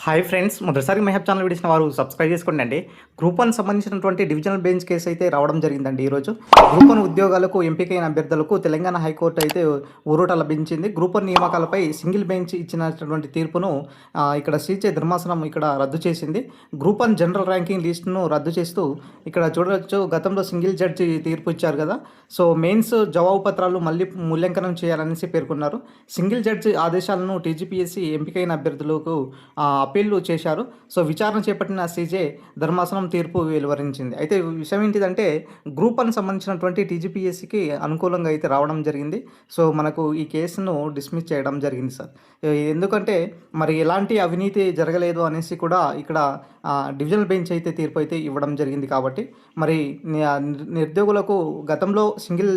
Hi friends, మొదటిసారి మహబ్ channel వీడిసిన వారు subscribe చేసుకోండి అండి. గ్రూప్ 1 సంబంధించినటువంటి డివిజనల్ బెంచ్ కేసు అయితే రావడం జరిగిందండి. ఈరోజు గ్రూప్ 1 ఉద్యోగాలకు ఎంపికైన అభ్యర్థులకు తెలంగాణ హైకోర్టు అయితే ఊరట లభించింది. గ్రూప్ 1 నియామకాలపై సింగిల్ బెంచ్ ఇచ్చినటువంటి తీర్పును ఇక్కడ సీచే ధర్మాసనం ఇక్కడ రద్దు చేసింది. గ్రూప్ 1 జనరల్ ర్యాంకింగ్ లిస్టును రద్దు చేస్తూ ఇక్కడ చూడవచ్చు, గతంలో సింగిల్ జడ్జి తీర్పు ఇచ్చారు కదా. సో మెయిన్స్ జవాబు పత్రాలు మళ్ళీ మూల్యాంకనం చేయాలనేసి పేర్కొన్నారు. సింగిల్ జడ్జి ఆదేశాలను టీజీపీఎస్సీ ఎంపికైన అభ్యర్థులకు అప్పీళ్లు చేశారు. సో విచారణ చేపట్టిన సీజే ధర్మాసనం తీర్పు వెలువరించింది. అయితే విషయం ఏంటిదంటే, గ్రూప్ 1 సంబంధించినటువంటి టీజీపీఎస్సీకి అనుకూలంగా అయితే రావడం జరిగింది. సో మనకు ఈ కేసును డిస్మిస్ చేయడం జరిగింది సార్. ఎందుకంటే మరి ఎలాంటి అవినీతి జరగలేదు అనేసి కూడా ఇక్కడ డివిజనల్ బెంచ్ అయితే తీర్పు అయితే ఇవ్వడం జరిగింది. కాబట్టి మరి నిరుద్యోగులకు గతంలో సింగిల్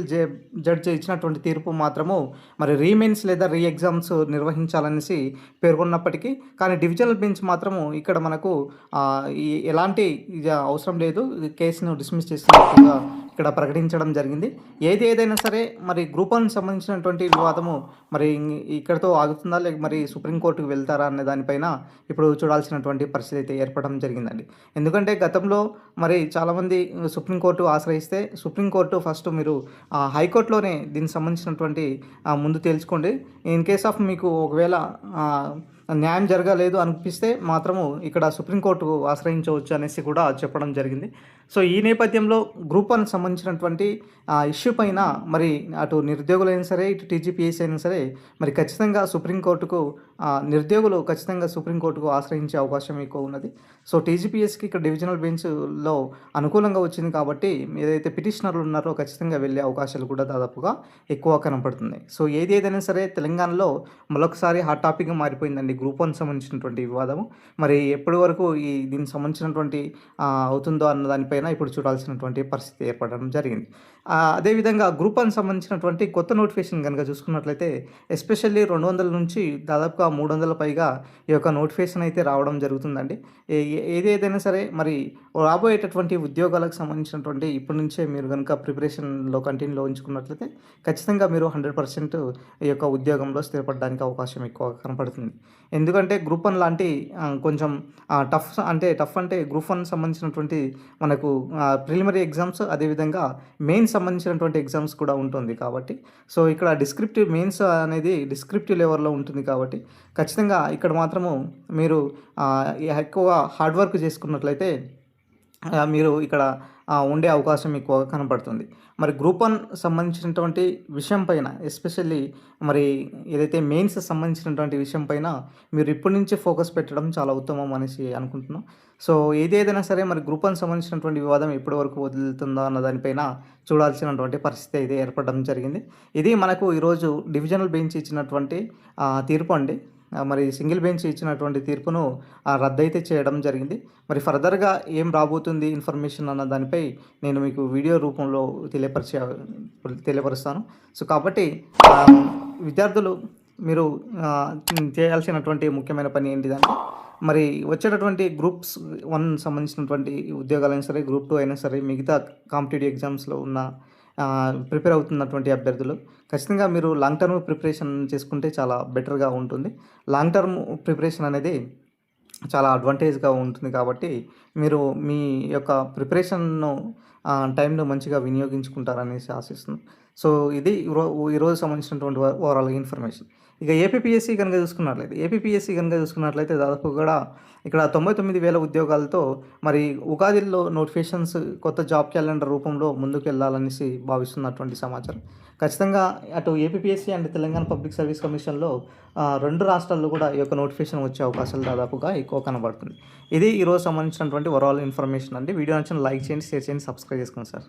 జడ్జి ఇచ్చినటువంటి తీర్పు మాత్రము మరి రీమెయిన్స్ లేదా రీ ఎగ్జామ్స్ నిర్వహించాలనేసి పేర్కొన్నప్పటికీ, కానీ డివిజనల్ బెంచ్ మాత్రము ఇక్కడ మనకు ఎలాంటి అవసరం లేదు, కేసును డిస్మిస్ చేస్తున్నట్టుగా ఇక్కడ ప్రకటించడం జరిగింది. ఏదైనా సరే మరి గ్రూప్ 1 సంబంధించినటువంటి వివాదము మరి ఇక్కడతో ఆగుతుందా, లేక మరి సుప్రీంకోర్టుకు వెళ్తారా అనే దానిపైన ఇప్పుడు చూడాల్సినటువంటి పరిస్థితి అయితే ఏర్పడడం జరిగిందండి. ఎందుకంటే గతంలో మరి చాలామంది సుప్రీంకోర్టు ఆశ్రయిస్తే సుప్రీంకోర్టు ఫస్ట్ మీరు హైకోర్టులోనే దీనికి సంబంధించినటువంటి ముందు తేల్చుకోండి. ఇన్ కేస్ ఆఫ్ మీకు ఒకవేళ న్యాయం జరగలేదు అనిపిస్తే మాత్రము ఇక్కడ సుప్రీంకోర్టు ఆశ్రయించవచ్చు అనేసి కూడా చెప్పడం జరిగింది. సో ఈ నేపథ్యంలో గ్రూప్ 1 సంబంధించినటువంటి ఇష్యూ పైన మరి అటు నిరుద్యోగులైనా సరే, ఇటు టీజీపీఎస్సీ అయినా సరే మరి ఖచ్చితంగా సుప్రీంకోర్టుకు నిరుద్యోగులు ఖచ్చితంగా సుప్రీంకోర్టుకు ఆశ్రయించే అవకాశం ఎక్కువ ఉన్నది. సో టీజీపీఎస్సీకి ఇక్కడ డివిజనల్ బెంచ్లో అనుకూలంగా వచ్చింది కాబట్టి ఏదైతే పిటిషనర్లు ఉన్నారో ఖచ్చితంగా వెళ్ళే అవకాశాలు కూడా దాదాపుగా ఎక్కువ కనపడుతుంది. సో ఏదైనా సరే తెలంగాణలో మరొకసారి హాట్ టాపిక్గా మారిపోయిందండి గ్రూప్ 1 సంబంధించినటువంటి వివాదము. మరి ఎప్పటి వరకు దీనికి సంబంధించినటువంటి అవుతుందో అన్న దానిపైన ఇప్పుడు చూడాల్సినటువంటి పరిస్థితి ఏర్పడడం జరిగింది. అదేవిధంగా గ్రూప్ 1 సంబంధించినటువంటి కొత్త నోటిఫికేషన్ కనుక చూసుకున్నట్లయితే ఎస్పెషల్లీ 200 నుంచి దాదాపుగా 300 పైగా ఈ యొక్క నోటిఫికేషన్ అయితే రావడం జరుగుతుందండి. ఏదైనా సరే మరి రాబోయేటటువంటి ఉద్యోగాలకు సంబంధించినటువంటి ఇప్పటి నుంచే మీరు కనుక ప్రిపరేషన్లో కంటిన్యూలో ఉంచుకున్నట్లయితే ఖచ్చితంగా మీరు 100% ఈ యొక్క ఉద్యోగంలో స్థిరపడడానికి అవకాశం ఎక్కువ కనపడుతుంది. ఎందుకంటే గ్రూప్ 1 లాంటి కొంచెం టఫ్ అంటే గ్రూప్ 1 సంబంధించినటువంటి మనకు ప్రిలిమినరీ ఎగ్జామ్స్, అదేవిధంగా మెయిన్ సంబంధించినటువంటి ఎగ్జామ్స్ కూడా ఉంటుంది. కాబట్టి సో ఇక్కడ మెయిన్స్ అనేది డిస్క్రిప్టివ్ లెవెల్లో ఉంటుంది. కాబట్టి ఖచ్చితంగా ఇక్కడ మాత్రము మీరు ఎక్కువ హార్డ్ వర్క్ చేసుకున్నట్లయితే మీరు ఇక్కడ ఉండే అవకాశం ఎక్కువగా కనపడుతుంది. మరి గ్రూప్ 1 సంబంధించినటువంటి విషయం పైన ఎస్పెషల్లీ మరి ఏదైతే మెయిన్స్ సంబంధించినటువంటి విషయం పైన మీరు ఇప్పటి నుంచి ఫోకస్ పెట్టడం చాలా ఉత్తమం అనేసి అనుకుంటున్నాం. సో ఏదైనా సరే మరి గ్రూప్ 1 సంబంధించినటువంటి వివాదం ఎప్పటి వరకు వదులుతుందో అన్న దానిపైన చూడాల్సినటువంటి పరిస్థితి అయితే ఏర్పడడం జరిగింది. ఇది మనకు ఈరోజు డివిజనల్ బెంచ్ ఇచ్చినటువంటి తీర్పు అండి. మరి సింగిల్ బెంచ్ ఇచ్చినటువంటి తీర్పును రద్దయితే చేయడం జరిగింది. మరి ఏం రాబోతుంది ఇన్ఫర్మేషన్ అన్న దానిపై నేను మీకు వీడియో రూపంలో తెలియపరుస్తాను. సో కాబట్టి విద్యార్థులు మీరు చేయాల్సినటువంటి ముఖ్యమైన పని ఏంటిదంటే, మరి వచ్చేటటువంటి గ్రూప్స్ 1 సంబంధించినటువంటి ఉద్యోగాలైనా సరే, గ్రూప్ 2 అయినా సరే, మిగతా కాంపిటేటివ్ ఎగ్జామ్స్లో ఉన్న ప్రిపేర్ అవుతున్నటువంటి అభ్యర్థులు ఖచ్చితంగా మీరు లాంగ్ టర్మ్ ప్రిపరేషన్ చేసుకుంటే చాలా బెటర్గా ఉంటుంది. లాంగ్ టర్మ్ ప్రిపరేషన్ అనేది చాలా అడ్వాంటేజ్గా ఉంటుంది. కాబట్టి మీరు మీ యొక్క ప్రిపరేషన్ను టైంను మంచిగా వినియోగించుకుంటారనేసి ఆశిస్తున్నాను. సో ఇది ఈరోజు సంబంధించినటువంటి ఓవరాల్ ఇన్ఫర్మేషన్. ఇక ఏపీపీఎస్సీ కనుక చూసుకున్నట్లయితే దాదాపు కూడా ఇక్కడ 99,000 ఉద్యోగాలతో మరి ఉగాదిలో నోటిఫికేషన్స్ కొత్త జాబ్ క్యాలెండర్ రూపంలో ముందుకు వెళ్ళాలనేసి భావిస్తున్నటువంటి సమాచారం. ఖచ్చితంగా అటు APPSC and Telangana public service కమిషన్లో 2 రాష్ట్రాల్లో కూడా ఈ యొక్క నోటిఫికేషన్ వచ్చే అవకాశాలు దాదాపుగా ఎక్కువ కనబడుతుంది. ఇది ఈరోజు సంబంధించినటువంటి ఓవరాల్ ఇన్ఫర్మేషన్ అండి. వీడియో నచ్చిన లైక్ చేయండి, షేర్ చేయండి, సబ్స్క్రైబ్ చేసుకోండి సార్.